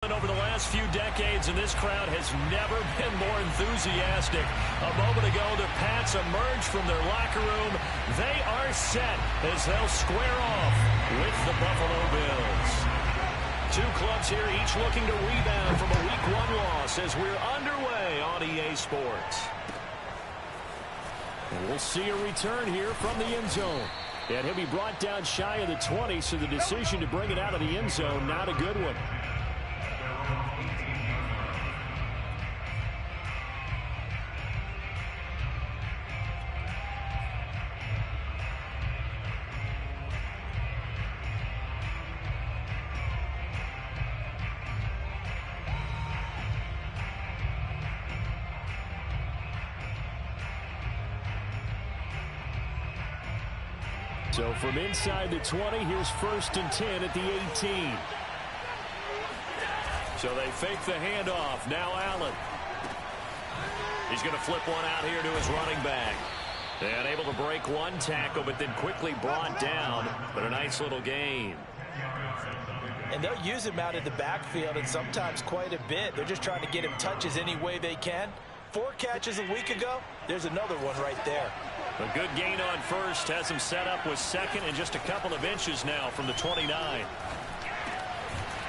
Over the last few decades, and this crowd has never been more enthusiastic. A moment ago, the Pats emerged from their locker room. They are set as they'll square off with the Buffalo Bills. Two clubs here, each looking to rebound from a Week 1 loss as we're underway on EA Sports. And we'll see a return here from the end zone. And he'll be brought down shy of the 20, so the decision to bring it out of the end zone, not a good one. So from inside the 20, here's 1st and 10 at the 18. So they fake the handoff. Now Allen. He's going to flip one out here to his running back. And able to break one tackle, but then quickly brought down. But a nice little gain. And they'll use him out in the backfield, and sometimes quite a bit. They're just trying to get him touches any way they can. 4 catches a week ago. There's another one right there. A good gain on first has him set up with 2nd and just a couple of inches now from the 29.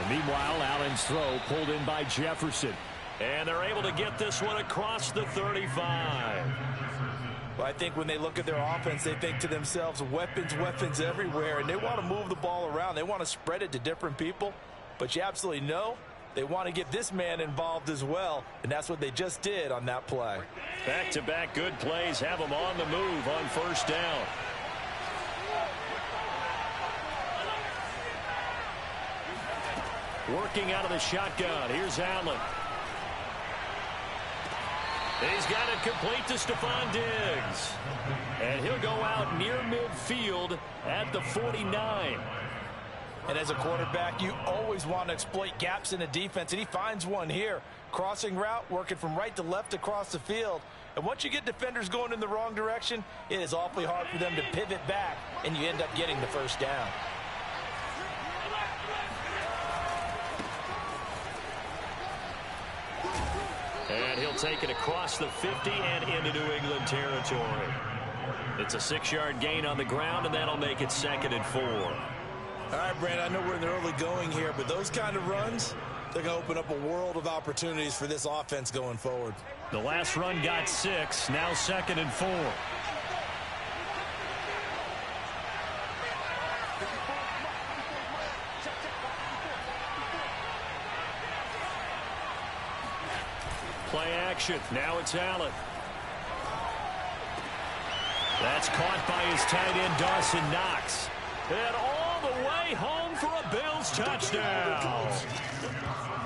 And meanwhile, Allen's throw pulled in by Jefferson. And they're able to get this one across the 35. Well, I think when they look at their offense, they think to themselves, weapons everywhere. And they want to move the ball around. They want to spread it to different people. But you absolutely know they want to get this man involved as well, and that's what they just did on that play. Back-to-back good plays have them on the move on 1st down. Working out of the shotgun. Here's Allen. He's got it complete to Stephon Diggs. And he'll go out near midfield at the 49. And as a quarterback, you always want to exploit gaps in a defense, and he finds one here. Crossing route, working from right to left across the field. And once you get defenders going in the wrong direction, it is awfully hard for them to pivot back, and you end up getting the 1st down. And he'll take it across the 50 and into New England territory. It's a 6-yard gain on the ground, and that'll make it 2nd and 4. All right, Brandon, I know we're in the early going here, but those kind of runs, they're going to open up a world of opportunities for this offense going forward. The last run got 6, now 2nd and 4. Play action. Now it's Allen. That's caught by his tight end, Dawson Knox. And all the way home for a Bills touchdown.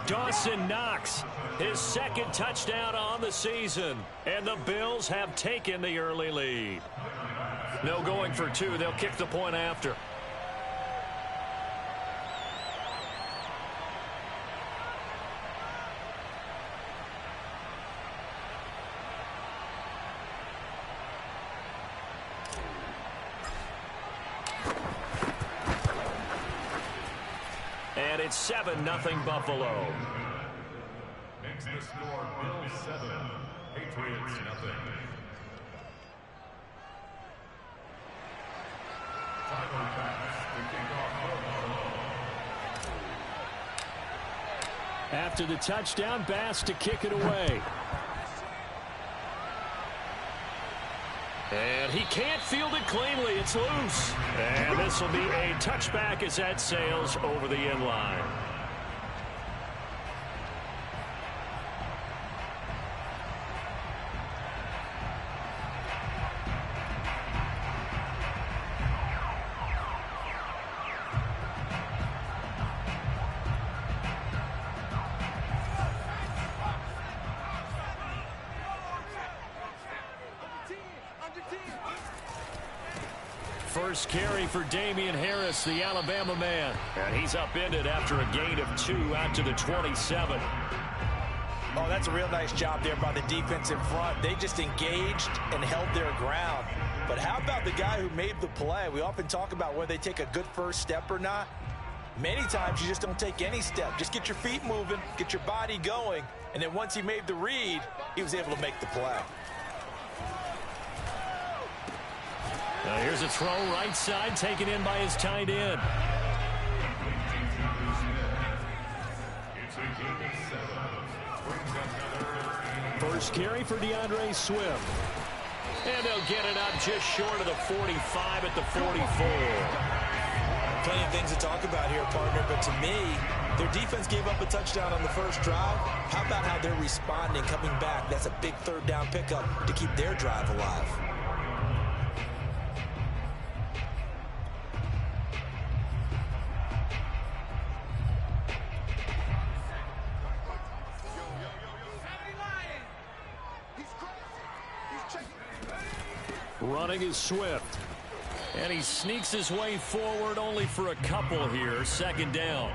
Dawson Knox, his 2nd touchdown on the season. And the Bills have taken the early lead. No going for 2. They'll kick the point after. And it's 7-0 Buffalo. Makes the score Bills 7, Patriots 0. Tyler Bass to kick off for Buffalo. After the touchdown, Bass to kick it away. And he can't field it cleanly. It's loose. And this will be a touchback as that sails over the end line. First carry for Damian Harris, the Alabama man. And he's upended after a gain of 2 out to the 27. Oh, that's a real nice job there by the defense in front. They just engaged and held their ground. But how about the guy who made the play? We often talk about whether they take a good first step or not. Many times you just don't take any step. Just get your feet moving, get your body going, and then once he made the read, he was able to make the play. Now here's a throw right side, taken in by his tight end. First carry for DeAndre Swift. And they'll get it up just short of the 45 at the 44. Plenty of things to talk about here, partner, but to me, their defense gave up a touchdown on the first drive. How about how they're responding, coming back? That's a big third down pickup to keep their drive alive. Running is Swift. And he sneaks his way forward only for a couple here. Second down.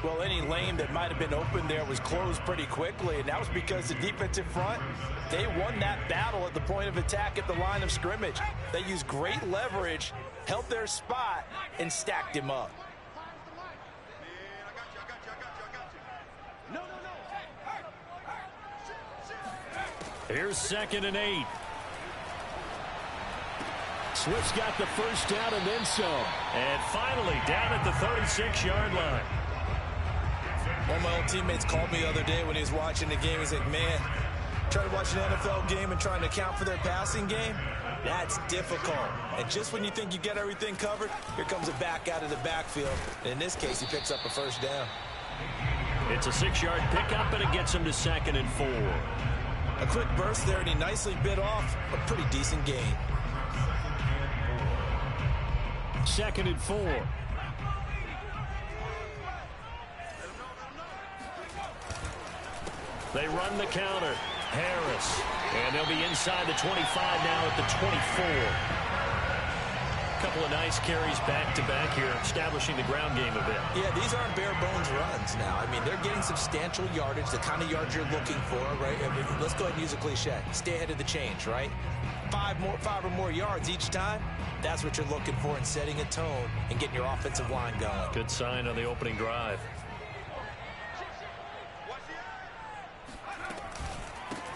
Well, any lane that might have been open there was closed pretty quickly, and that was because the defensive front, they won that battle at the point of attack at the line of scrimmage. They used great leverage, held their spot, and stacked him up. Here's 2nd and 8. Swift's got the first down and then some. And finally down at the 36-yard line. One of my old teammates called me the other day when he was watching the game. He's like, man, trying to watch an NFL game and trying to account for their passing game, that's difficult. And just when you think you get everything covered, here comes a back out of the backfield. And in this case, he picks up a first down. It's a 6-yard pickup, and it gets him to 2nd and 4. A quick burst there, and he nicely bit off a pretty decent gain. 2nd and 4. They run the counter. Harris. And they'll be inside the 25 now at the 24. A couple of nice carries back-to-back here, establishing the ground game a bit. Yeah, these aren't bare-bones runs now. I mean, they're getting substantial yardage, the kind of yards you're looking for, right? I mean, let's go ahead and use a cliche. Stay ahead of the change, right? 5 or more yards each time. That's what you're looking for in setting a tone and getting your offensive line going. Good sign on the opening drive.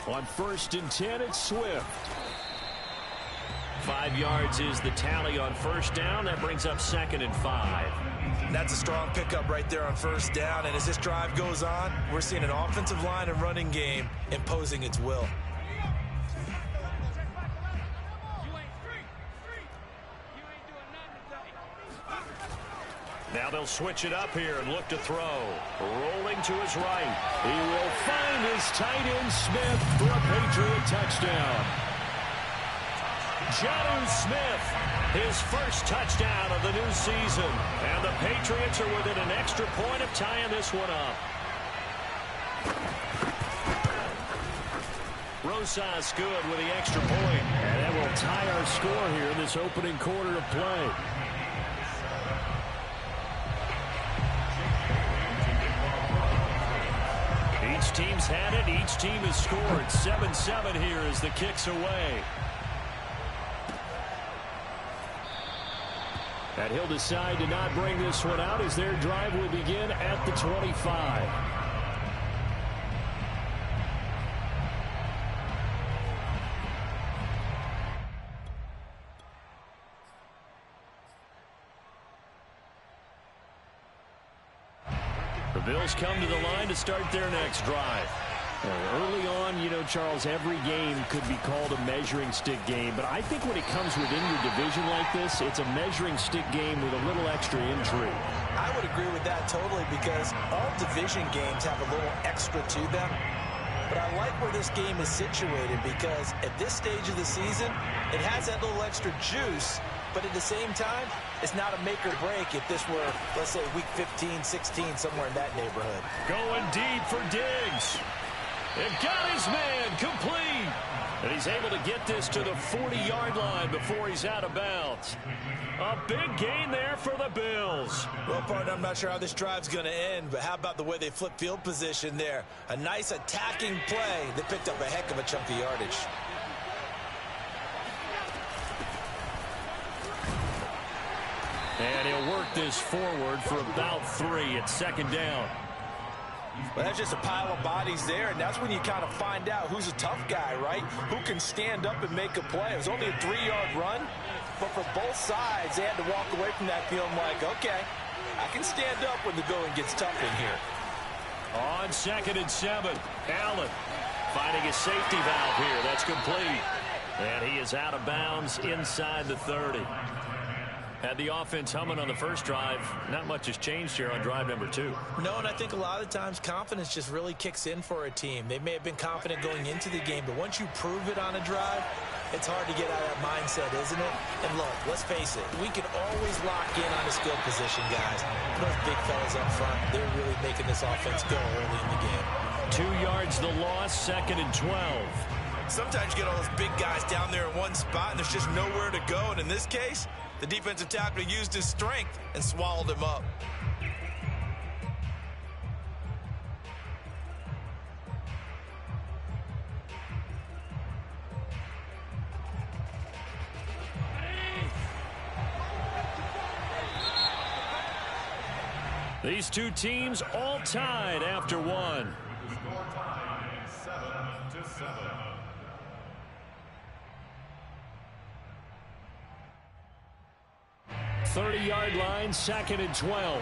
On 1st and 10, it's Swift. 5 yards is the tally on first down. That brings up 2nd and 5. That's a strong pickup right there on first down. And as this drive goes on, we're seeing an offensive line and running game imposing its will. Now they'll switch it up here and look to throw. Rolling to his right. He will find his tight end Smith for a Patriot touchdown. Jonnu Smith, his first touchdown of the new season. And the Patriots are within an extra point of tying this one up. Rosas good with the extra point. And that will tie our score here in this opening quarter of play. Each team's had it. Each team has scored. 7-7 here as the kick's away. And he'll decide to not bring this one out as their drive will begin at the 25. The Bills come to the line to start their next drive. Early on, you know, Charles, every game could be called a measuring stick game. But I think when it comes within your division like this, it's a measuring stick game with a little extra intrigue. I would agree with that totally because all division games have a little extra to them. But I like where this game is situated because at this stage of the season, it has that little extra juice. But at the same time, it's not a make or break if this were, let's say, week 15, 16, somewhere in that neighborhood. Going deep for Diggs. It got his man complete. And he's able to get this to the 40-yard line before he's out of bounds. A big gain there for the Bills. Well, partner, I'm not sure how this drive's going to end, but how about the way they flip field position there? A nice attacking play that picked up a heck of a chunk of yardage. And he'll work this forward for about 3. It's second down. Well, that's just a pile of bodies there, and that's when you kind of find out who's a tough guy, right? Who can stand up and make a play. It was only a 3-yard run, but for both sides, they had to walk away from that feeling like, okay, I can stand up when the going gets tough in here. On 2nd and 7, Allen finding a safety valve here. That's complete. And he is out of bounds inside the 30. Had the offense humming on the first drive. Not much has changed here on drive number 2. No, and I think a lot of times confidence just really kicks in for a team. They may have been confident going into the game, but once you prove it on a drive, it's hard to get out of that mindset, isn't it? And look, let's face it, we can always lock in on a skill position, guys. Those big fellas up front, they're really making this offense go early in the game. 2 yards the loss, 2nd and 12. Sometimes you get all those big guys down there in one spot, and there's just nowhere to go. And in this case, the defensive tackle used his strength and swallowed him up. These two teams all tied after 1. The score tied 7-7. 30-yard line, 2nd and 12.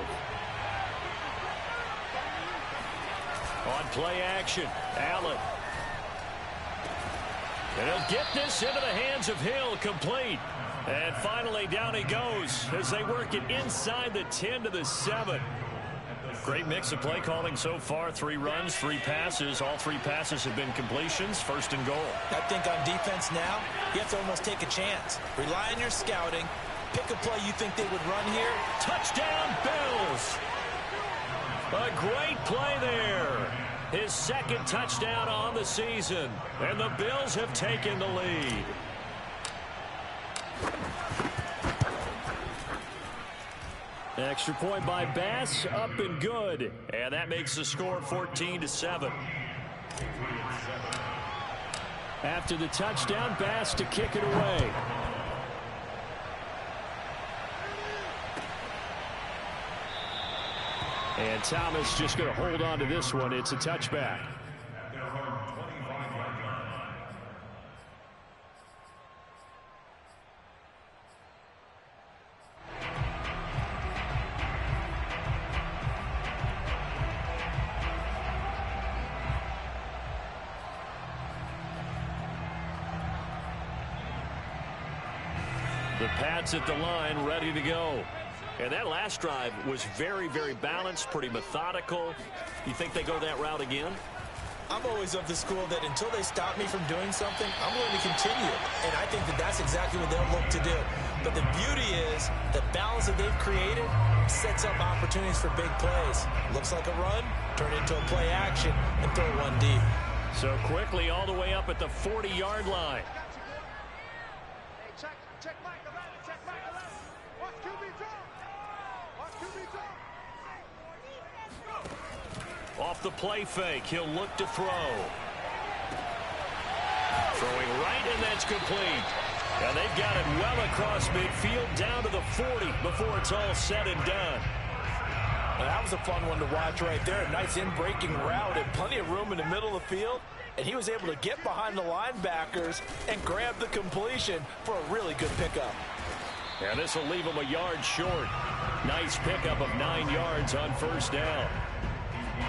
On play action, Allen. And he'll get this into the hands of Hill, complete. And finally down he goes as they work it inside the 10 to the 7. Great mix of play calling so far. 3 runs, 3 passes. All 3 passes have been completions. 1st and goal. I think on defense now, you have to almost take a chance. Rely on your scouting. Pick a play you think they would run here. Touchdown, Bills! A great play there. His 2nd touchdown on the season. And the Bills have taken the lead. Extra point by Bass, up and good. And that makes the score 14-7. After the touchdown, Bass to kick it away. And Thomas just going to hold on to this one. It's a touchback. The Pats at the line, ready to go. And that last drive was very, very balanced, pretty methodical. You think they go that route again? I'm always of the school that until they stop me from doing something, I'm going to continue. And I think that that's exactly what they'll look to do. But the beauty is the balance that they've created sets up opportunities for big plays. Looks like a run, turn it into a play action, and throw one deep. So quickly all the way up at the 40-yard line. Check Mike 11, check Mike 11. Watch QB drop. Watch QB drop. Off the play fake, he'll look to throw. Throwing right, and that's complete. And they've got it well across midfield, down to the 40 before it's all said and done. Now, that was a fun one to watch right there. A nice in-breaking route and plenty of room in the middle of the field. And he was able to get behind the linebackers and grab the completion for a really good pickup. And this will leave him a yard short. Nice pickup of 9 yards on 1st down.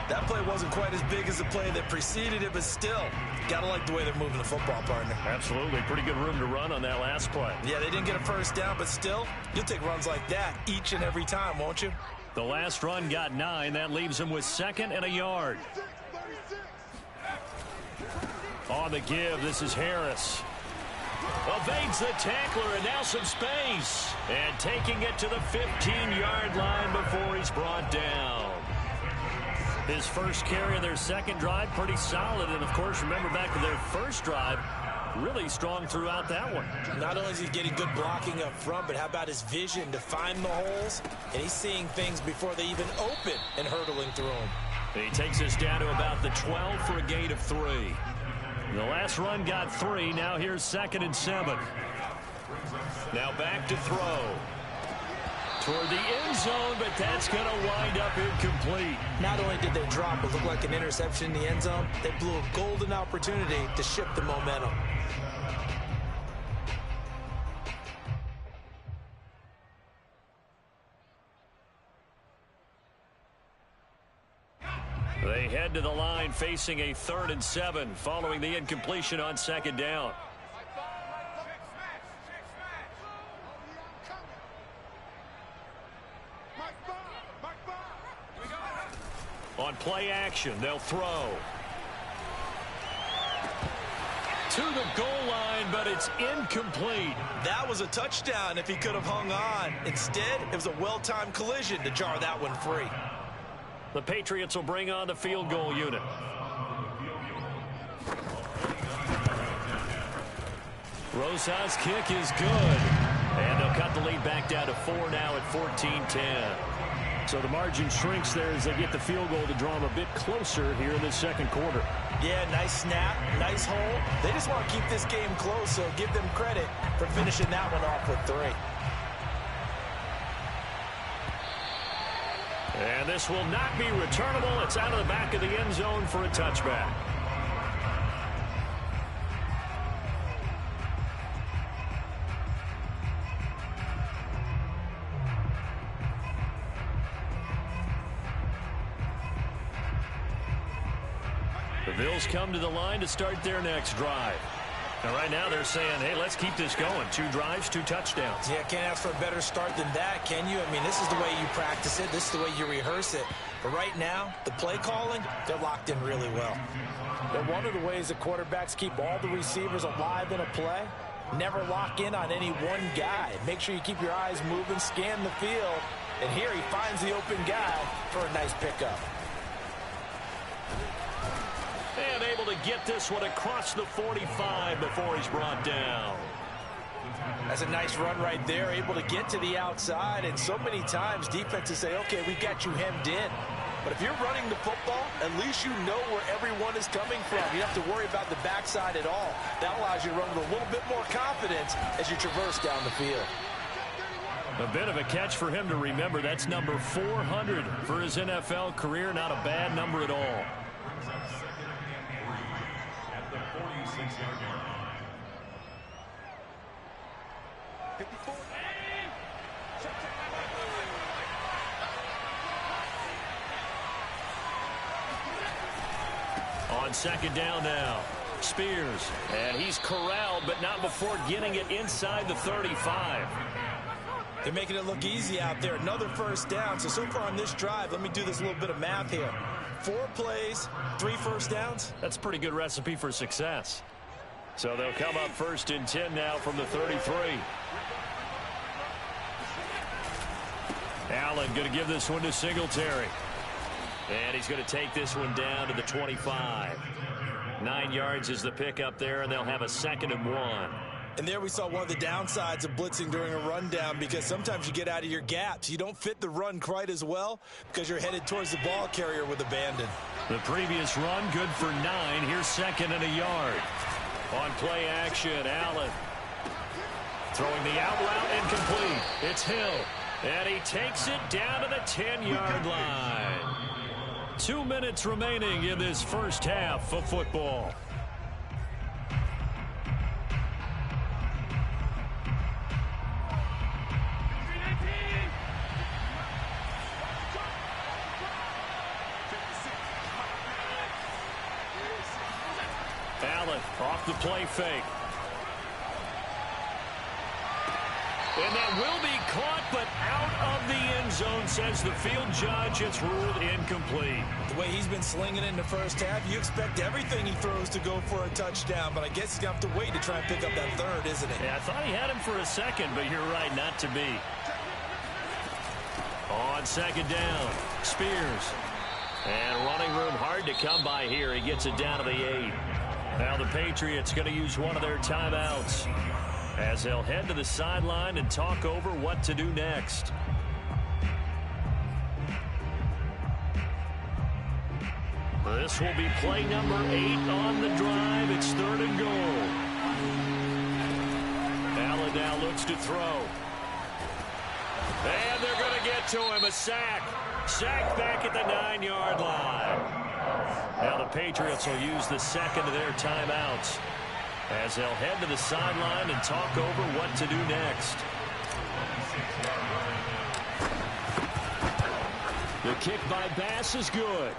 That play wasn't quite as big as the play that preceded it, but still, got to like the way they're moving the football, partner. Absolutely. Pretty good room to run on that last play. Yeah, they didn't get a 1st down, but still, you'll take runs like that each and every time, won't you? The last run got 9. That leaves him with 2nd and a yard. On the give, this is Harris. Evades the tackler, and now some space. And taking it to the 15-yard line before he's brought down. His first carry of their 2nd drive, pretty solid. And, of course, remember back to their 1st drive, really strong throughout that one. Not only is he getting good blocking up front, but how about his vision to find the holes? And he's seeing things before they even open and hurdling through them. He takes us down to about the 12 for a gain of 3. The last run got 3. Now here's 2nd and 7. Now back to throw. toward the end zone, but that's going to wind up incomplete. Not only did they drop what looked like an interception in the end zone, they blew a golden opportunity to shift the momentum. They head to the line facing a 3rd and 7 following the incompletion on 2nd down. On play action, they'll throw. To the goal line, but it's incomplete. That was a touchdown if he could have hung on. Instead, it was a well-timed collision to jar that one free. The Patriots will bring on the field goal unit. Rosa's kick is good. And they'll cut the lead back down to 4 now at 14-10. So the margin shrinks there as they get the field goal to draw them a bit closer here in the 2nd quarter. Yeah, nice snap, nice hole. They just want to keep this game close, so give them credit for finishing that one off with 3. And this will not be returnable. It's out of the back of the end zone for a touchback. The Bills come to the line to start their next drive. And right now they're saying, hey, let's keep this going. 2 drives, 2 touchdowns. Yeah, can't ask for a better start than that, can you? I mean, this is the way you practice it. This is the way you rehearse it. But right now, the play calling, they're locked in really well. And one of the ways that quarterbacks keep all the receivers alive in a play, never lock in on any one guy. Make sure you keep your eyes moving, scan the field. And here he finds the open guy for a nice pickup. And able to get this one across the 45 before he's brought down. That's a nice run right there, able to get to the outside. And so many times defenses say, okay, we got you hemmed in. But if you're running the football, at least you know where everyone is coming from. You don't have to worry about the backside at all. That allows you to run with a little bit more confidence as you traverse down the field. A bit of a catch for him to remember. That's number 400 for his NFL career. Not a bad number at all. On 2nd down now, Spears, and he's corralled, but not before getting it inside the 35. They're making it look easy out there. Another 1st down. So far on this drive, let me do this little bit of math here. 4 plays, 3 first downs. That's a pretty good recipe for success. So they'll come up 1st and 10 now from the 33. Allen going to give this one to Singletary. And he's going to take this one down to the 25. 9 yards is the pickup there, and they'll have a 2nd and 1. And there we saw one of the downsides of blitzing during a rundown, because sometimes you get out of your gaps. You don't fit the run quite as well because you're headed towards the ball carrier with abandon. The previous run good for 9. Here's 2nd and a yard. On play action, Allen throwing the out route incomplete. It's Hill, and he takes it down to the 10-yard line. 2 minutes remaining in this first half of football. Allen off the play fake. And that will be caught, but out of the end zone, says the field judge. It's ruled incomplete. The way he's been slinging in the first half, you expect everything he throws to go for a touchdown, but I guess he's going to have to wait to try and pick up that 3rd, isn't it? Yeah, I thought he had him for a 2nd, but you're right, not to be. On 2nd down, Spears. And running room hard to come by here. He gets it down to the 8. Now the Patriots going to use one of their timeouts as they'll head to the sideline and talk over what to do next. This will be play number 8 on the drive. It's 3rd and goal. Allen now looks to throw. And they're going to get to him. A sack. Sack back at the 9-yard line. Now the Patriots will use the second of their timeouts as they'll head to the sideline and talk over what to do next. The kick by Bass is good.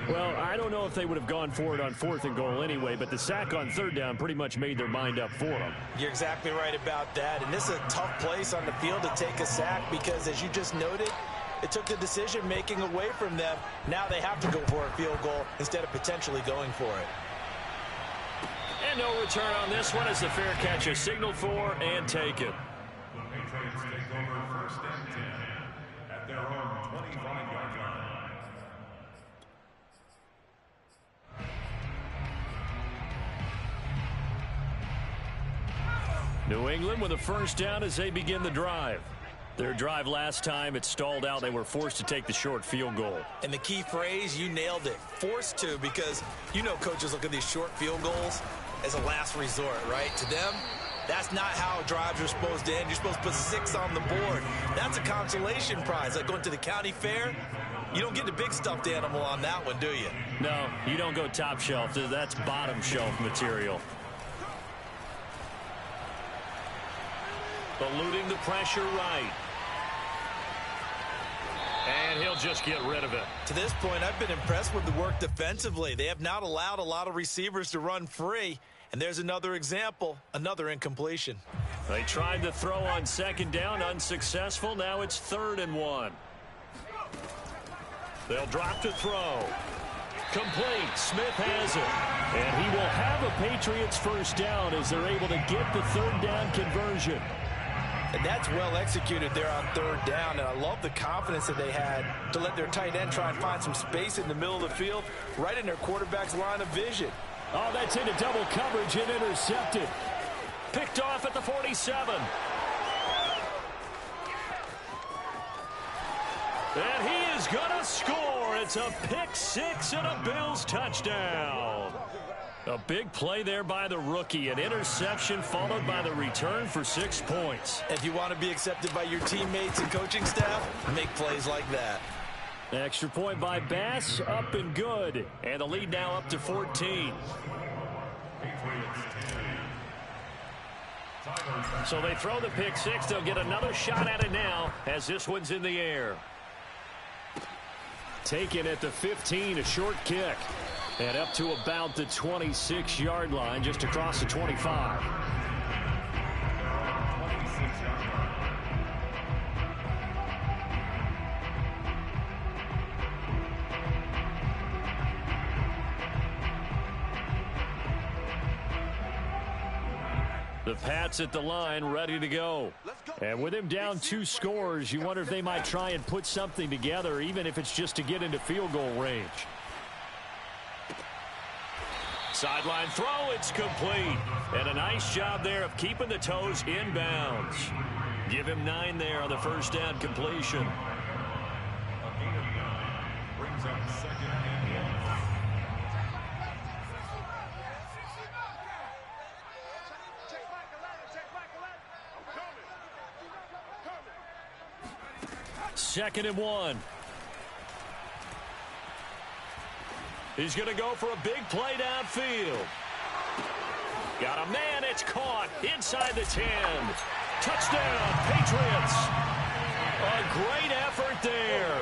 Well, I don't know if they would have gone for it on 4th and goal anyway, but the sack on 3rd down pretty much made their mind up for them. You're exactly right about that, and this is a tough place on the field to take a sack because, as you just noted, it took the decision-making away from them. Now they have to go for a field goal instead of potentially going for it. And no return on this one as the fair catch is signaled for and taken. The Patriots take over 1st and 10 at their own 25-yard line. New England with a first down as they begin the drive. Their drive last time, it stalled out. They were forced to take the short field goal. And the key phrase, you nailed it, forced to, because you know coaches look at these short field goals as a last resort, right? To them, that's not how drives are supposed to end. You're supposed to put 6 on the board. That's a consolation prize. Like going to the county fair, you don't get the big stuffed animal on that one, do you? No, you don't go top shelf. That's bottom shelf material. Eluding the pressure right. And he'll just get rid of it. To this point, I've been impressed with the work defensively. They have not allowed a lot of receivers to run free. And there's another example, another incompletion. They tried to throw on 2nd down, unsuccessful. Now it's 3rd and 1. They'll drop to throw. Complete. Smith has it. And he will have a Patriots first down as they're able to get the 3rd down conversion. And that's well executed there on 3rd down. And I love the confidence that they had to let their tight end try and find some space in the middle of the field, right in their quarterback's line of vision. Oh, that's into double coverage and intercepted. Picked off at the 47. And he is going to score. It's a pick 6 and a Bills touchdown. A big play there by the rookie. An interception followed by the return for 6 points. If you want to be accepted by your teammates and coaching staff, make plays like that. Extra point by Bass, up and good. And the lead now up to 14. So they throw the pick 6. They'll get another shot at it now as this one's in the air. Taken at the 15, a short kick. And up to about the 26-yard line, just across the 25. The Pats at the line, ready to go. And with him down 2 scores, you wonder if they might try and put something together, even if it's just to get into field goal range. Sideline throw, it's complete. And a nice job there of keeping the toes inbounds. Give him 9 there on the first down completion. A gain of 9 brings up 2nd and 1. Check back 11, check back 11. Coming. 2nd and 1. He's going to go for a big play downfield. Got a man. It's caught inside the 10. Touchdown, Patriots. A great effort there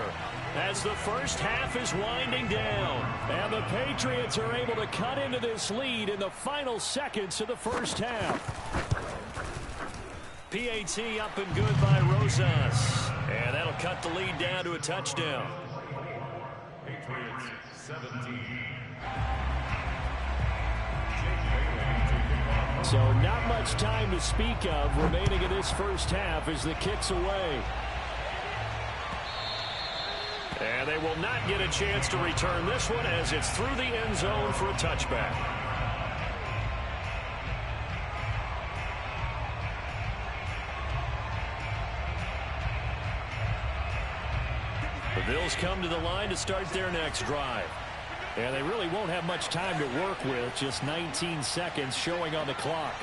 as the first half is winding down. And the Patriots are able to cut into this lead in the final seconds of the first half. PAT up and good by Rosas. And that'll cut the lead down to a touchdown. Patriots 17. So not much time to speak of remaining in this first half as the kick's away. And they will not get a chance to return this one as it's through the end zone for a touchback. The Bills come to the line to start their next drive. And they really won't have much time to work with, just 19 seconds showing on the clock.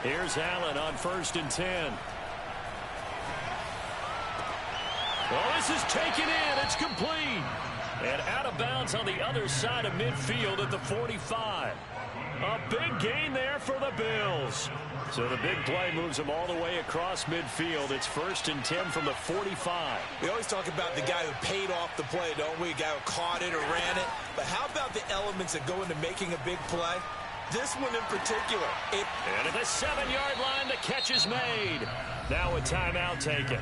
Here's Allen on 1st and 10. Well, this is taken in. It's complete. And out of bounds on the other side of midfield at the 45. A big gain there for the Bills. So the big play moves them all the way across midfield. It's 1st and 10 from the 45. We always talk about the guy who paid off the play, don't we? A guy who caught it or ran it. But how about the elements that go into making a big play? This one in particular. And at the 7-yard line, the catch is made. Now a timeout taken.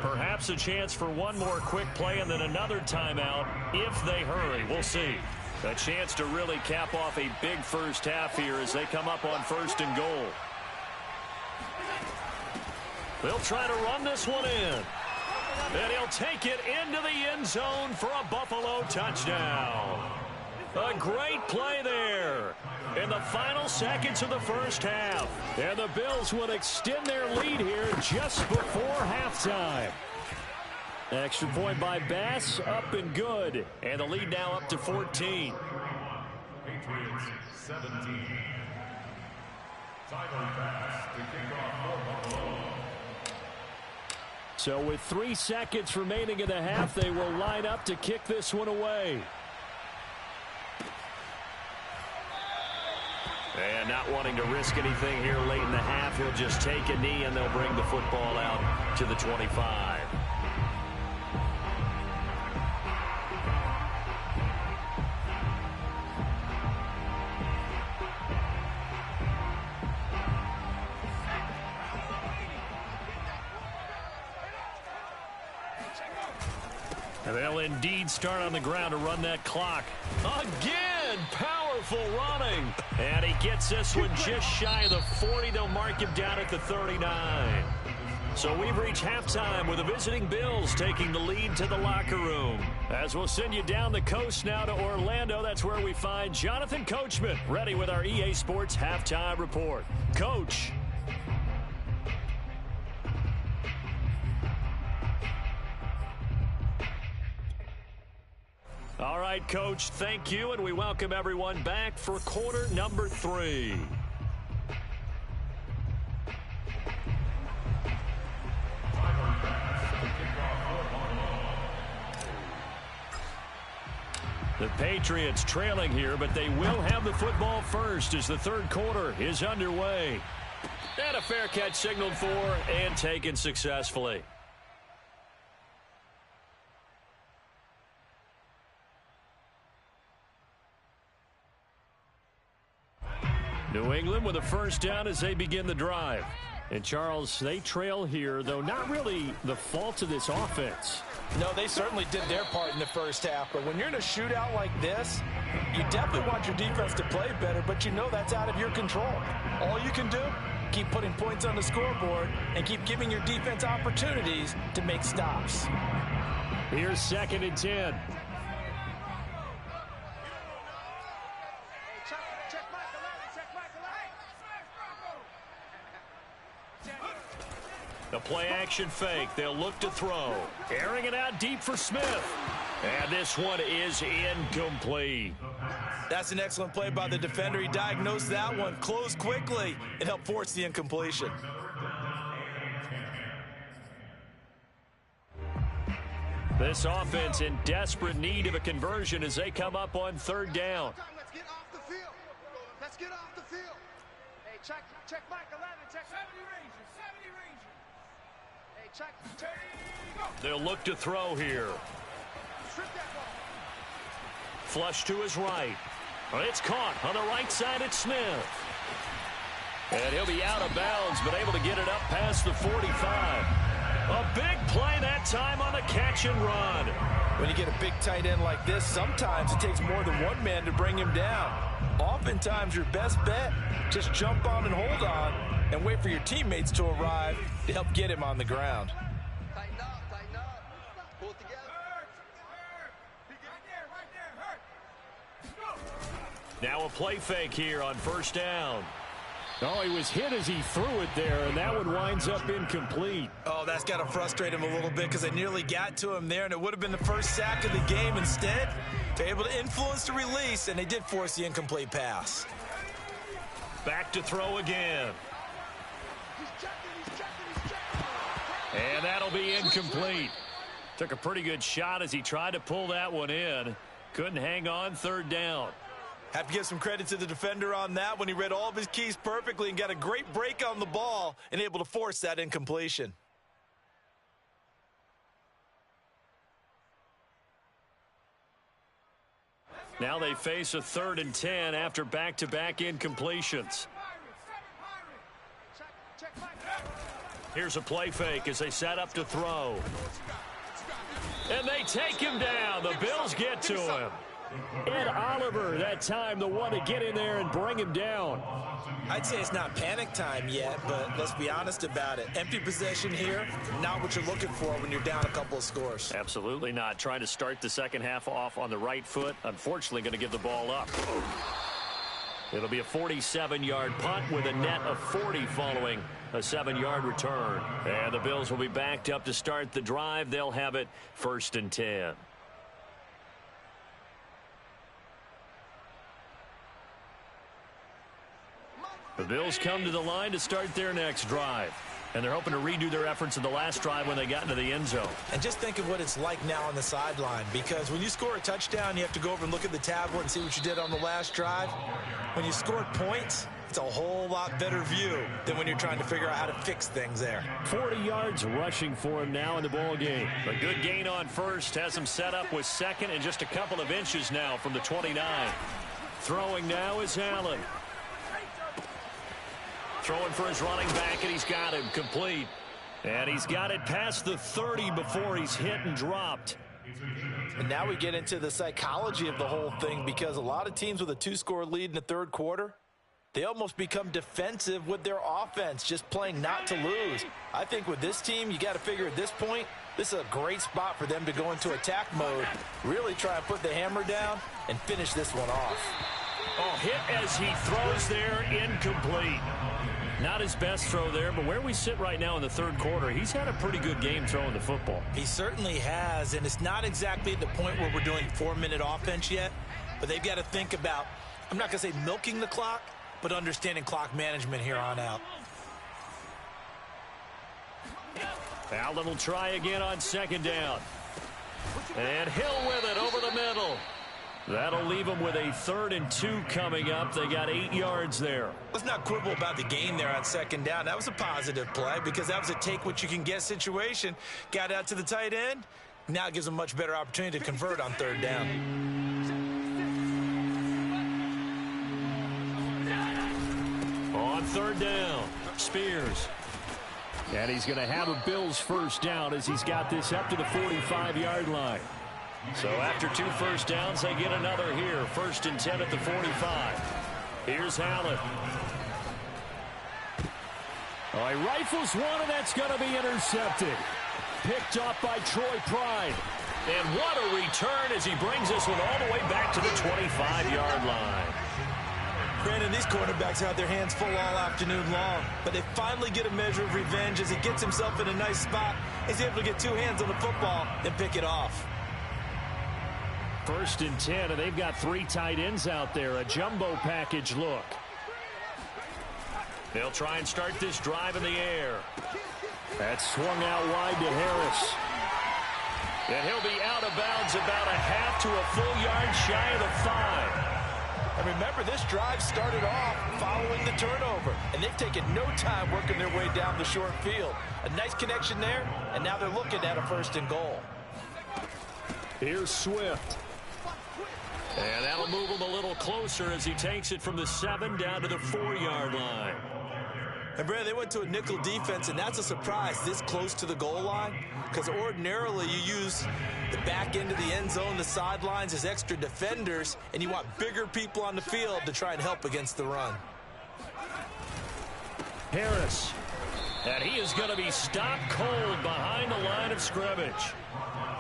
Perhaps a chance for one more quick play and then another timeout if they hurry. We'll see. A chance to really cap off a big first half here as they come up on 1st and goal. They'll try to run this one in. And he'll take it into the end zone for a Buffalo touchdown. A great play there in the final seconds of the first half. And the Bills will extend their lead here just before halftime. Extra point by Bass, up and good. And the lead now up to 14. Patriots 17. Tyler Bass to kick off for Buffalo. So with 3 seconds remaining in the half, they will line up to kick this one away. And not wanting to risk anything here late in the half, he'll just take a knee and they'll bring the football out to the 25. And they'll indeed start on the ground to run that clock. Again, powerful running. And he gets this one just shy of the 40. They'll mark him down at the 39. So we've reached halftime with the visiting Bills taking the lead to the locker room. As we'll send you down the coast now to Orlando, that's where we find Jonathan Coachman ready with our EA Sports Halftime Report. Coach. All right, Coach, thank you, and we welcome everyone back for quarter number 3. The Patriots trailing here, but they will have the football first as the third quarter is underway. And a fair catch signaled for and taken successfully. New England with a first down as they begin the drive. And, Charles, they trail here, though not really the fault of this offense. No, they certainly did their part in the first half. But when you're in a shootout like this, you definitely want your defense to play better, but you know that's out of your control. All you can do, keep putting points on the scoreboard and keep giving your defense opportunities to make stops. Here's 2nd and 10. The play-action fake. They'll look to throw. Airing it out deep for Smith. And this one is incomplete. That's an excellent play by the defender. He diagnosed that one, closed quickly, and helped force the incompletion. This offense in desperate need of a conversion as they come up on 3rd down. Let's get off the field. Let's get off the field. Hey, check Mike 11. Check 70 Rangers. 70 Rangers. Hey, check. They'll look to throw here. Strip that ball. Flush to his right. It's caught on the right side. It's Smith. And he'll be out of bounds, but able to get it up past the 45. A big play that time on the catch and run. When you get a big tight end like this, sometimes it takes more than one man to bring him down. Oftentimes, your best bet, just jump on and hold on and wait for your teammates to arrive to help get him on the ground. Tighten up. Pull it together. Right there. Now a play fake here on 1st down. Oh, he was hit as he threw it there, and that one winds up incomplete. Oh, that's got to frustrate him a little bit because they nearly got to him there, and it would have been the first sack of the game. Instead, they're able to influence the release, and they did force the incomplete pass. Back to throw again. And that'll be incomplete. Took a pretty good shot as he tried to pull that one in. Couldn't hang on, third down. Have to give some credit to the defender on that when he read all of his keys perfectly and got a great break on the ball and able to force that incompletion. Now they face a 3rd and 10 after back-to-back incompletions. Here's a play fake as they set up to throw. And they take him down. The Bills get to him. Ed Oliver, that time, the one to get in there and bring him down. I'd say it's not panic time yet, but let's be honest about it. Empty possession here, not what you're looking for when you're down a couple of scores. Absolutely not. Trying to start the second half off on the right foot. Unfortunately, going to give the ball up. It'll be a 47-yard punt with a net of 40 following a 7-yard return. And the Bills will be backed up to start the drive. They'll have it 1st and 10. The Bills come to the line to start their next drive. And they're hoping to redo their efforts in the last drive when they got into the end zone. And just think of what it's like now on the sideline, because when you score a touchdown, you have to go over and look at the tablet and see what you did on the last drive. When you scored points, it's a whole lot better view than when you're trying to figure out how to fix things there. 40 yards rushing for him now in the ball game. A good gain on first has him set up with second and just a couple of inches now from the 29. Throwing now is Allen. Throwing for his running back, and he's got him complete. And he's got it past the 30 before he's hit and dropped. And now we get into the psychology of the whole thing, because a lot of teams with a 2-score lead in the third quarter, they almost become defensive with their offense, just playing not to lose. I think with this team, you got to figure at this point, this is a great spot for them to go into attack mode, really try and put the hammer down and finish this one off. Oh, hit as he throws there, incomplete. Not his best throw there, but where we sit right now in the third quarter, he's had a pretty good game throwing the football. He certainly has, and it's not exactly at the point where we're doing 4-minute offense yet, but they've got to think about, I'm not going to say milking the clock, but understanding clock management here on out. Allen will try again on 2nd down. And Hill with it over the middle. That'll leave them with a 3rd and 2 coming up. They got 8 yards there. Let's not quibble about the gain there on 2nd down. That was a positive play because that was a take-what-you-can-get situation. Got out to the tight end. Now it gives them a much better opportunity to convert on 3rd down. On 3rd down, Spears. And he's going to have a Bills first down as he's got this up to the 45-yard line. So after 2 first downs, they get another here. 1st and 10 at the 45. Here's Allen. Oh, he rifles one, and that's going to be intercepted. Picked up by Troy Pride. And what a return as he brings this one all the way back to the 25-yard line. Brandon, these quarterbacks have their hands full all afternoon long, but they finally get a measure of revenge as he gets himself in a nice spot. He's able to get 2 hands on the football and pick it off. 1st and 10, and they've got 3 tight ends out there. A jumbo package look. They'll try and start this drive in the air. That's swung out wide to Harris. And he'll be out of bounds about a half to a full yard shy of the 5. And remember, this drive started off following the turnover, and they've taken no time working their way down the short field. A nice connection there, and now they're looking at a 1st and goal. Here's Swift. And that'll move him a little closer as he takes it from the 7 down to the 4-yard line. And, Brad, they went to a nickel defense, and that's a surprise this close to the goal line, because ordinarily you use the back end of the end zone, the sidelines as extra defenders, and you want bigger people on the field to try and help against the run. Harris. And he is going to be stopped cold behind the line of scrimmage.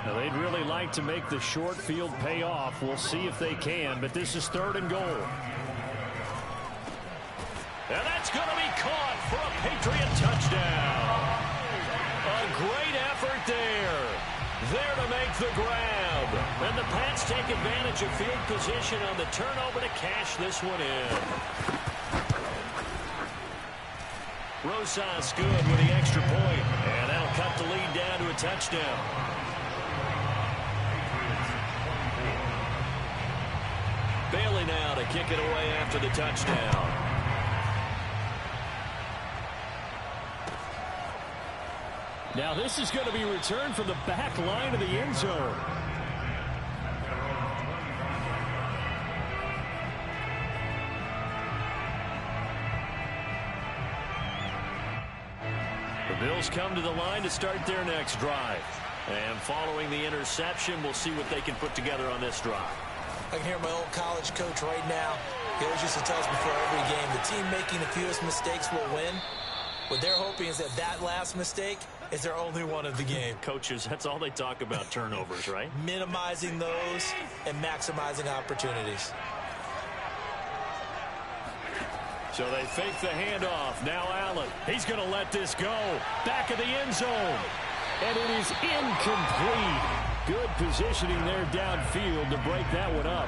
Now, they'd really like to make the short field pay off. We'll see if they can, but this is 3rd and goal. And that's going to be caught for a Patriot touchdown. A great effort there. There to make the grab. And the Pats take advantage of field position on the turnover to cash this one in. Rosas good with the extra point. And that'll cut the lead down to a touchdown. Bailey now to kick it away after the touchdown. Now this is going to be returned from the back line of the end zone. The Bills come to the line to start their next drive. And following the interception, we'll see what they can put together on this drive. I can hear my old college coach right now. He always used to tell us before every game, the team making the fewest mistakes will win. What they're hoping is that last mistake is their only one of the game. Coaches, that's all they talk about, turnovers, right? Minimizing those and maximizing opportunities. So they fake the handoff. Now Allen. He's going to let this go. Back of the end zone. And it is incomplete. Good positioning there downfield to break that one up.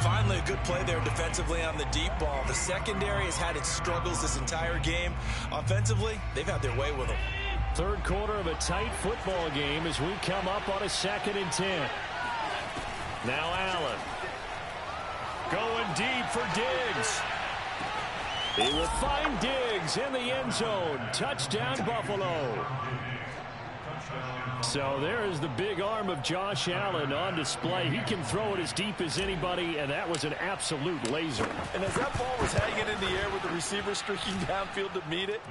Finally, a good play there defensively on the deep ball. The secondary has had its struggles this entire game. Offensively, they've had their way with them. Third quarter of a tight football game as we come up on a 2nd and 10. Now Allen. Going deep for Diggs. He will find Diggs in the end zone. Touchdown, Buffalo. So there is the big arm of Josh Allen on display. He can throw it as deep as anybody, and that was an absolute laser. And as that ball was hanging in the air with the receiver streaking downfield to meet it,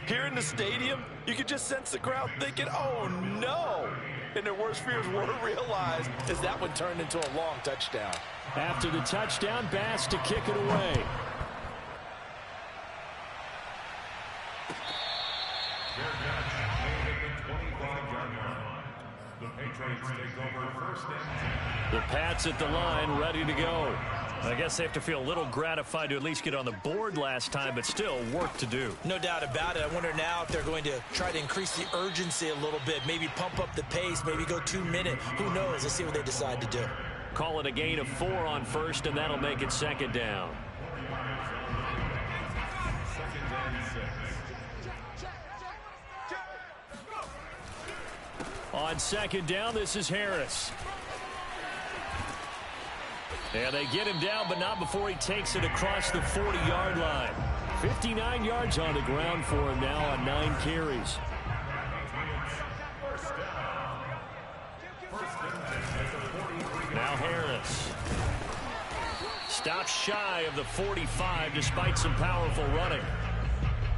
here in the stadium, you could just sense the crowd thinking, oh, no. And their worst fears were realized as that one turned into a long touchdown. After the touchdown, Bass to kick it away. The Pats at the line, ready to go. I guess they have to feel a little gratified to at least get on the board last time, but still work to do. No doubt about it. I wonder now if they're going to try to increase the urgency a little bit, maybe pump up the pace, maybe go 2 minutes. Who knows? Let's see what they decide to do. Call it a gain of 4 on first, and that'll make it 2nd down. On 2nd down, this is Harris. And they get him down, but not before he takes it across the 40-yard line. 59 yards on the ground for him now on 9 carries. Now Harris. Stops shy of the 45 despite some powerful running.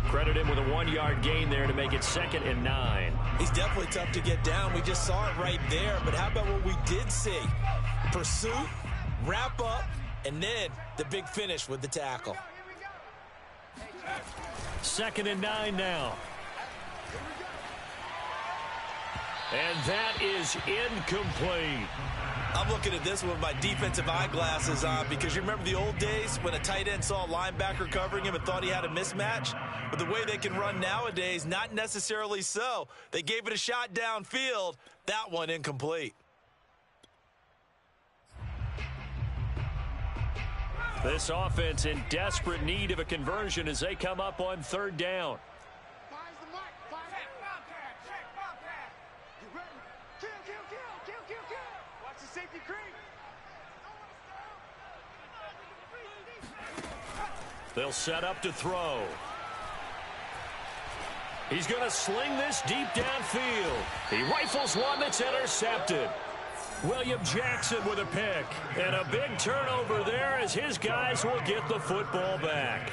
Credit him with a 1-yard gain there to make it 2nd and 9. He's definitely tough to get down. We just saw it right there. But how about what we did see? Pursuit, wrap up, and then the big finish with the tackle. 2nd and 9 now. And that is incomplete. I'm looking at this with my defensive eyeglasses on because you remember the old days when a tight end saw a linebacker covering him and thought he had a mismatch? But the way they can run nowadays, not necessarily so. They gave it a shot downfield. That one incomplete. This offense in desperate need of a conversion as they come up on 3rd down. They'll set up to throw. He's going to sling this deep downfield. He rifles one that's intercepted. William Jackson with a pick. And a big turnover there as his guys will get the football back.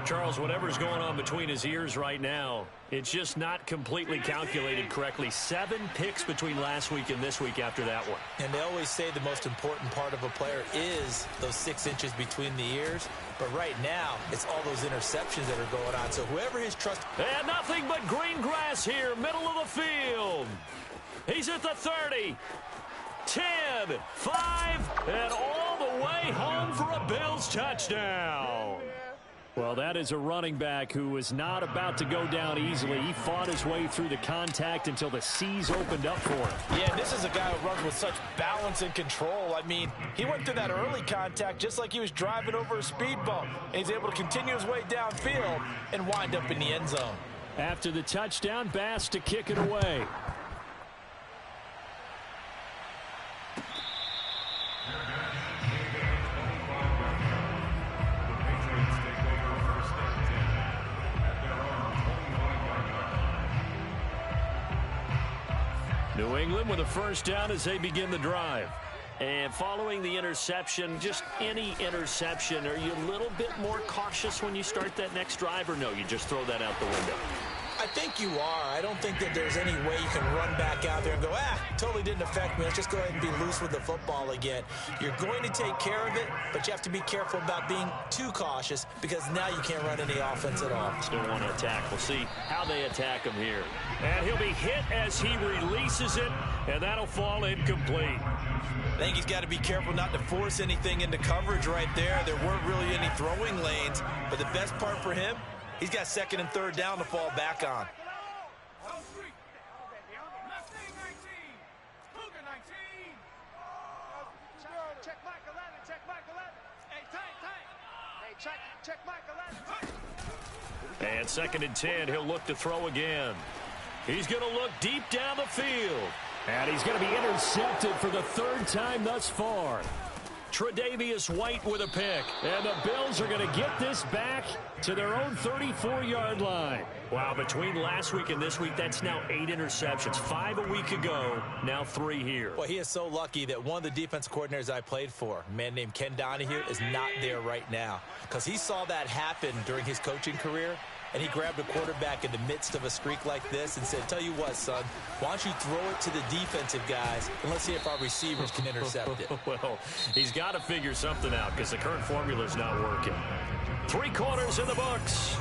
Charles, whatever's going on between his ears right now, it's just not completely calculated correctly. 7 picks between last week and this week after that one. And they always say the most important part of a player is those 6 inches between the ears. But right now, it's all those interceptions that are going on. So whoever his trust... And nothing but green grass here, middle of the field. He's at the 30. 10, 5, and all the way home for a Bills touchdown. Well, that is a running back who was not about to go down easily. He fought his way through the contact until the seas opened up for him. Yeah, this is a guy who runs with such balance and control. I mean, he went through that early contact just like he was driving over a speed bump. And he's able to continue his way downfield and wind up in the end zone. After the touchdown, Bass to kick it away. New England with a first down as they begin the drive. And following the interception, just any interception, are you a little bit more cautious when you start that next drive, or no, you just throw that out the window? I think you are. I don't think that there's any way you can run back out there and go, totally didn't affect me. Let's just go ahead and be loose with the football again. You're going to take care of it, but you have to be careful about being too cautious because now you can't run any offense at all. Still want to attack. We'll see how they attack him here. And he'll be hit as he releases it, and that'll fall incomplete. I think he's got to be careful not to force anything into coverage right there. There weren't really any throwing lanes, but the best part for him, he's got second and third down to fall back on. Check Mike 11, check Mike 11. Hey, tight. Hey, check Mike 11. And second and 10, he'll look to throw again. He's going to look deep down the field. And he's going to be intercepted for the third time thus far. Tre'Davious White with a pick. And the Bills are going to get this back to their own 34-yard line. Wow, between last week and this week, that's now 8 interceptions. 5 a week ago, now 3 here. Well, he is so lucky that one of the defense coordinators I played for, a man named Ken Donahue, is not there right now. Because he saw that happen during his coaching career, and he grabbed a quarterback in the midst of a streak like this and said, tell you what, son, why don't you throw it to the defensive guys, and let's see if our receivers can intercept it. Well, he's got to figure something out because the current formula is not working. 3 quarters in the books.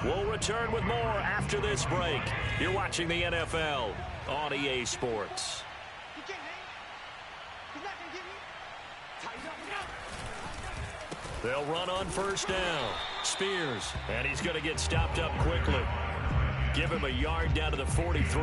We'll return with more after this break. You're watching the NFL on EA Sports. They'll run on first down. Spears, and he's going to get stopped up quickly. Give him a yard down to the 43.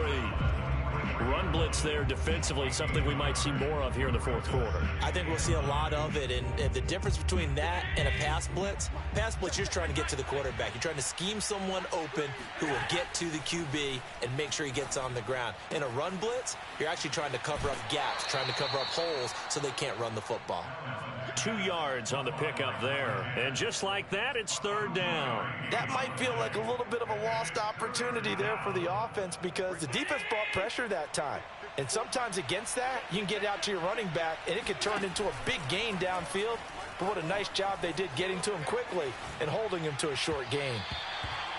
Run blitz there defensively, something we might see more of here in the fourth quarter. I think we'll see a lot of it, and the difference between that and a pass blitz, you're just trying to get to the quarterback. You're trying to scheme someone open who will get to the QB and make sure he gets on the ground. In a run blitz, you're actually trying to cover up gaps, trying to cover up holes so they can't run the football. 2 yards on the pickup there. And just like that, it's third down. That might feel like a little bit of a lost opportunity there for the offense because the defense brought pressure that time. And sometimes against that, you can get out to your running back, and it could turn into a big gain downfield. But what a nice job they did getting to him quickly and holding him to a short gain.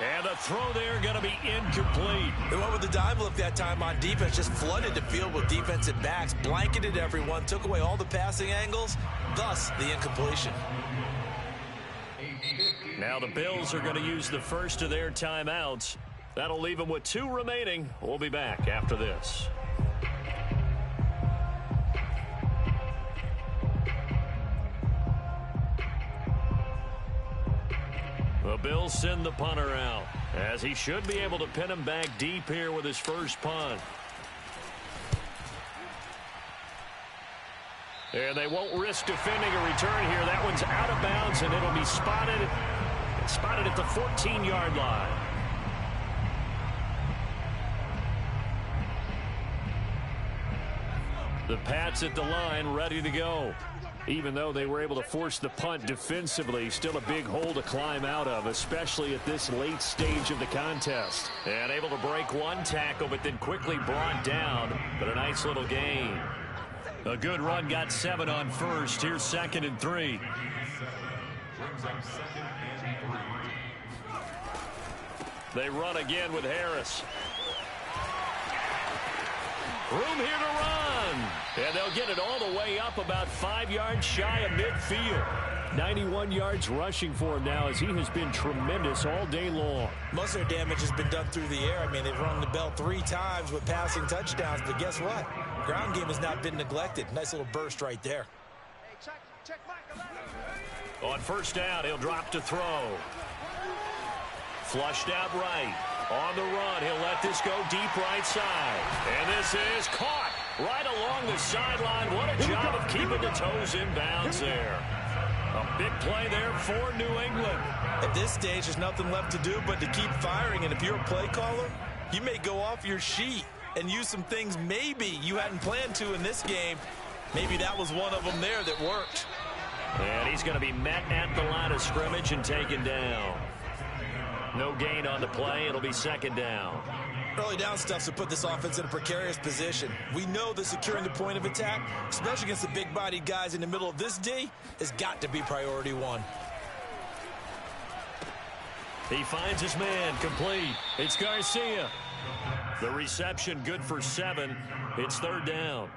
And the throw there going to be incomplete. They went with the dime look that time on defense, just flooded the field with defensive backs, blanketed everyone, took away all the passing angles, thus the incompletion. Now the Bills are going to use the first of their timeouts. That'll leave them with 2 remaining. We'll be back after this. The Bills send the punter out, as he should be able to pin him back deep here with his first punt. And they won't risk defending a return here. That one's out of bounds, and it'll be spotted at the 14-yard line. The Pats at the line, ready to go. Even though they were able to force the punt defensively, still a big hole to climb out of, especially at this late stage of the contest. And able to break one tackle, but then quickly brought down. But a nice little gain. A good run, got 7 on first. Here's 2nd and 3. They run again with Harris. Room here to run. And they'll get it all the way up about 5 yards shy of midfield. 91 yards rushing for him now, as he has been tremendous all day long. Most of their damage has been done through the air. I mean, they've rung the bell 3 times with passing touchdowns, but guess what? Ground game has not been neglected. Nice little burst right there. Hey, check Mike 11. On first down, he'll drop to throw. Flushed out right. On the run, he'll let this go deep right side. And this is caught right along the sideline. What a job of keeping the toes in bounds there. A big play there for New England. At this stage, there's nothing left to do but to keep firing. And if you're a play caller, you may go off your sheet and use some things maybe you hadn't planned to in this game. Maybe that was one of them there that worked. And he's going to be met at the line of scrimmage and taken down. No gain on the play. It'll be second down. Early down stuff to put this offense in a precarious position. We know that securing the point of attack, especially against the big-bodied guys in the middle of this D, has got to be priority one. He finds his man, complete. It's Garcia. The reception good for 7. It's third down.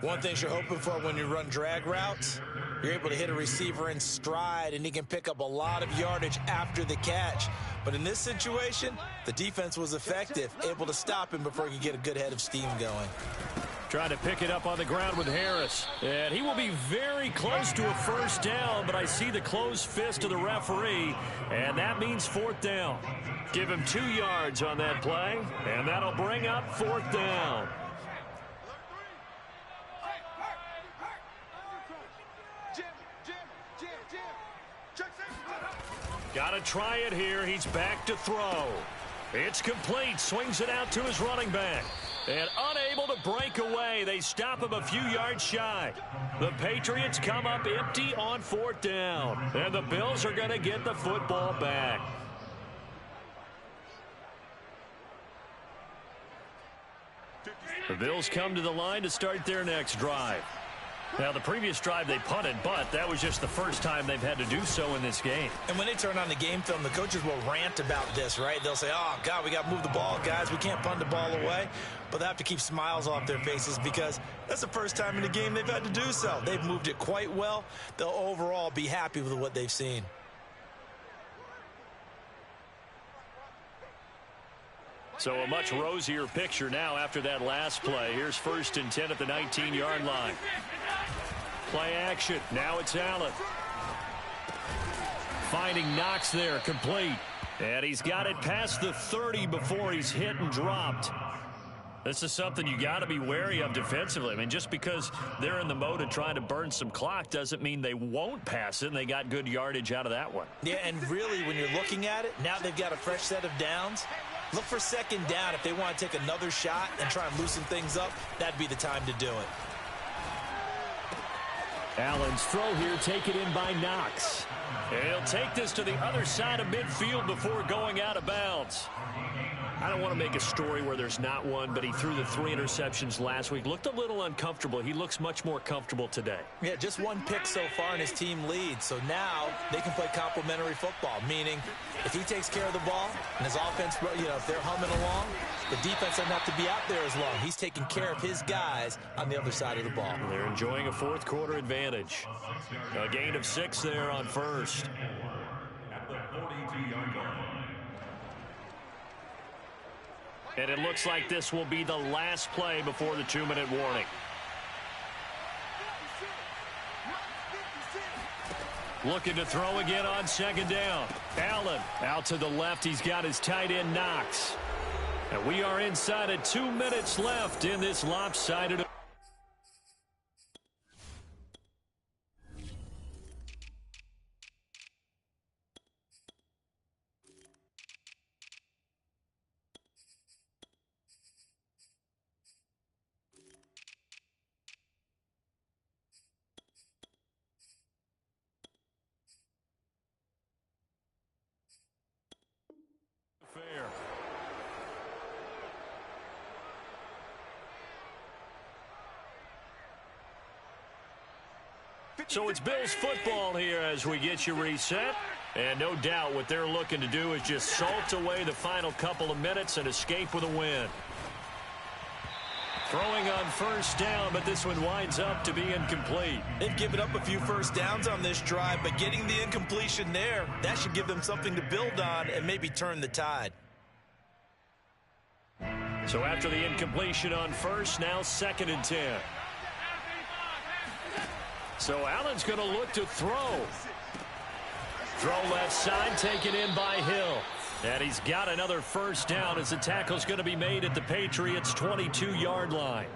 One thing you're hoping for when you run drag routes, you're able to hit a receiver in stride, and he can pick up a lot of yardage after the catch. But in this situation, the defense was effective, able to stop him before he could get a good head of steam going. Trying to pick it up on the ground with Harris. And he will be very close to a first down, but I see the closed fist of the referee, and that means fourth down. Give him 2 yards on that play, and that'll bring up fourth down. Got to try it here. He's back to throw. It's complete. Swings it out to his running back. And unable to break away. They stop him a few yards shy. The Patriots come up empty on fourth down. And the Bills are going to get the football back. The Bills come to the line to start their next drive. Now, the previous drive they punted, but that was just the first time they've had to do so in this game. And when they turn on the game film, the coaches will rant about this, right? They'll say, oh, God, we got to move the ball, guys. We can't punt the ball away. But they have to keep smiles off their faces because that's the first time in the game they've had to do so. They've moved it quite well. They'll overall be happy with what they've seen. So a much rosier picture now after that last play. Here's 1st and 10 at the 19-yard line. Play action. Now it's Allen. Finding Knox there, complete. And he's got it past the 30 before he's hit and dropped. This is something you got to be wary of defensively. I mean, just because they're in the mode of trying to burn some clock doesn't mean they won't pass it, and they got good yardage out of that one. Yeah, and really, when you're looking at it, now they've got a fresh set of downs. Look for second down. If they want to take another shot and try and loosen things up, that'd be the time to do it. Allen's throw here taken in by Knox. And he'll take this to the other side of midfield before going out of bounds. I don't want to make a story where there's not one, but he threw the 3 interceptions last week. Looked a little uncomfortable. He looks much more comfortable today. Yeah, just 1 pick so far and his team leads. So now they can play complementary football, meaning if he takes care of the ball and his offense, you know, if they're humming along, the defense doesn't have to be out there as long. He's taking care of his guys on the other side of the ball. They're enjoying a fourth quarter advantage. A gain of 6 there on first. At the 42-yard line. And it looks like this will be the last play before the 2-minute warning. Looking to throw again on second down. Allen out to the left. He's got his tight end Knox. And we are inside of 2 minutes left in this lopsided. Fair. So it's Bills football here as we get you reset. And no doubt what they're looking to do is just salt away the final couple of minutes and escape with a win. Throwing on first down, but this one winds up to be incomplete. They've given up a few first downs on this drive, but getting the incompletion there, that should give them something to build on and maybe turn the tide. So after the incompletion on first, now 2nd and 10. So Allen's going to look to throw. Throw left side, taken in by Hill. And he's got another first down as the tackle's going to be made at the Patriots' 22-yard line.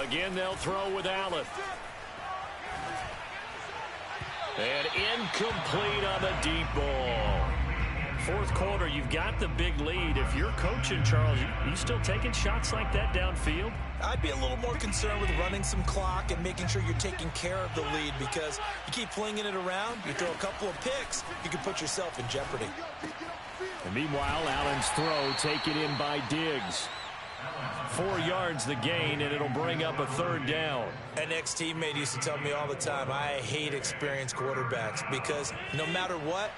Again, they'll throw with Allen. And incomplete on the deep ball. Fourth quarter, you've got the big lead. If you're coaching, Charles, you still taking shots like that downfield? I'd be a little more concerned with running some clock and making sure you're taking care of the lead, because you keep flinging it around, you throw a couple of picks, you can put yourself in jeopardy. And meanwhile, Allen's throw taken in by Diggs. 4 yards the gain, and it'll bring up a third down. An ex-teammate used to tell me all the time, I hate experienced quarterbacks, because no matter what,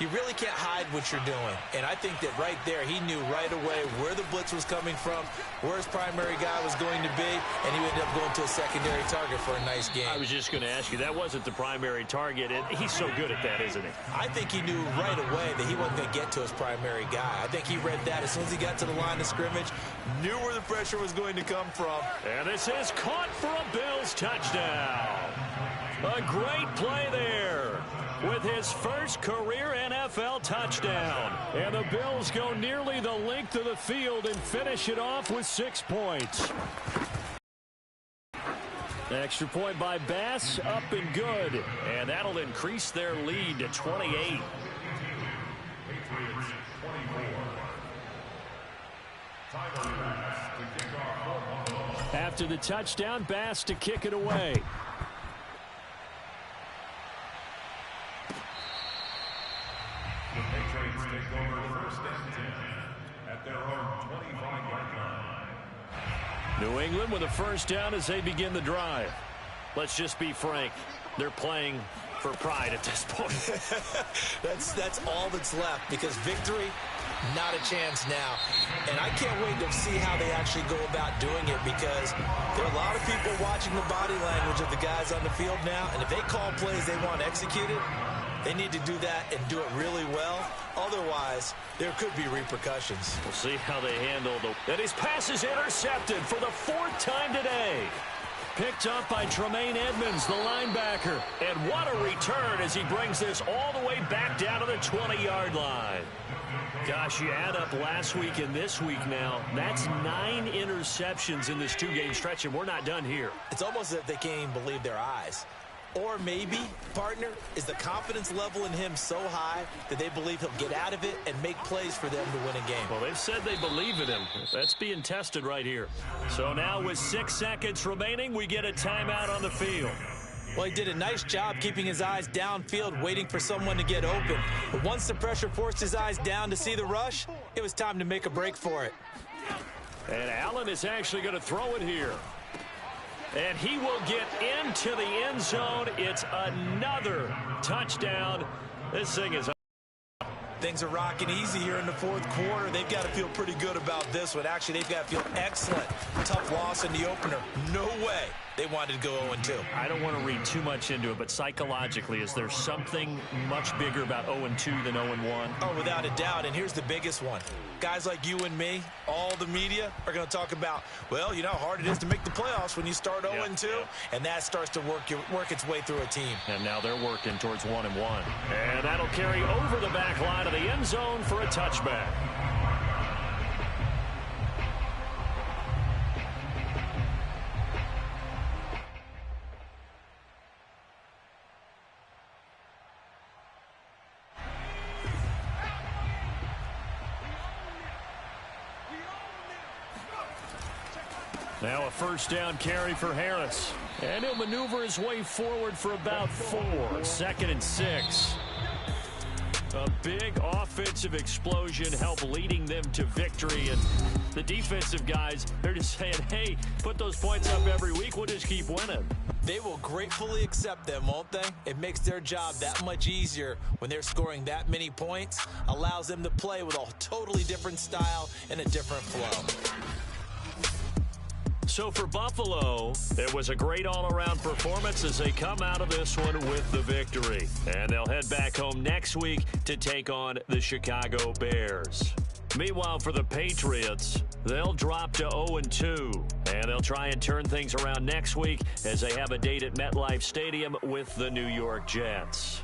you really can't hide what you're doing. And I think that right there, he knew right away where the blitz was coming from, where his primary guy was going to be, and he ended up going to a secondary target for a nice game. I was just going to ask you, that wasn't the primary target. He's so good at that, isn't he? I think he knew right away that he wasn't going to get to his primary guy. I think he read that as soon as he got to the line of scrimmage, knew where the pressure was going to come from. And this is caught for a Bills touchdown. A great play there with his first career NFL touchdown. And the Bills go nearly the length of the field and finish it off with 6 points. Extra point by Bass, up and good. And that'll increase their lead to 28. After the touchdown, Bass to kick it away. The Patriots take over first and 10 at their own 25-yard line. New England with a first down as they begin the drive. Let's just be frank. They're playing for pride at this point. That's all that's left, because victory, not a chance now. And I can't wait to see how they actually go about doing it, because there are a lot of people watching the body language of the guys on the field now, and if they call plays they want executed, they need to do that and do it really well. Otherwise, there could be repercussions. We'll see how they handle the... And his pass is intercepted for the 4th time today. Picked up by Tremaine Edmonds, the linebacker. And what a return as he brings this all the way back down to the 20-yard line. Gosh, you add up last week and this week now, that's 9 interceptions in this 2-game stretch, and we're not done here. It's almost as if they can't even believe their eyes. Or maybe, partner, is the confidence level in him so high that they believe he'll get out of it and make plays for them to win a game. Well, they've said they believe in him. That's being tested right here. So now with 6 seconds remaining, we get a timeout on the field. Well, he did a nice job keeping his eyes downfield, waiting for someone to get open. But once the pressure forced his eyes down to see the rush, it was time to make a break for it. And Allen is actually going to throw it here. And he will get into the end zone. It's another touchdown. This thing is... Things are rocking easy here in the 4th quarter. They've got to feel pretty good about this one. Actually, they've got to feel excellent. Tough loss in the opener. No way they wanted to go 0-2. I don't want to read too much into it, but psychologically, is there something much bigger about 0-2 than 0-1? Oh, without a doubt. And here's the biggest one. Guys like you and me, all the media, are going to talk about, well, you know how hard it is to make the playoffs when you start 0-2, and that starts to work its way through a team. And now they're working towards 1-1. And that'll carry over the back line of the end zone for a touchback. Now a first down carry for Harris. And he'll maneuver his way forward for about 4. 2nd and 6. A big offensive explosion helped leading them to victory. And the defensive guys, they're just saying, hey, put those points up every week. We'll just keep winning. They will gratefully accept them, won't they? It makes their job that much easier when they're scoring that many points. Allows them to play with a totally different style and a different flow. So for Buffalo, it was a great all-around performance as they come out of this one with the victory. And they'll head back home next week to take on the Chicago Bears. Meanwhile, for the Patriots, they'll drop to 0-2. And they'll try and turn things around next week as they have a date at MetLife Stadium with the New York Jets.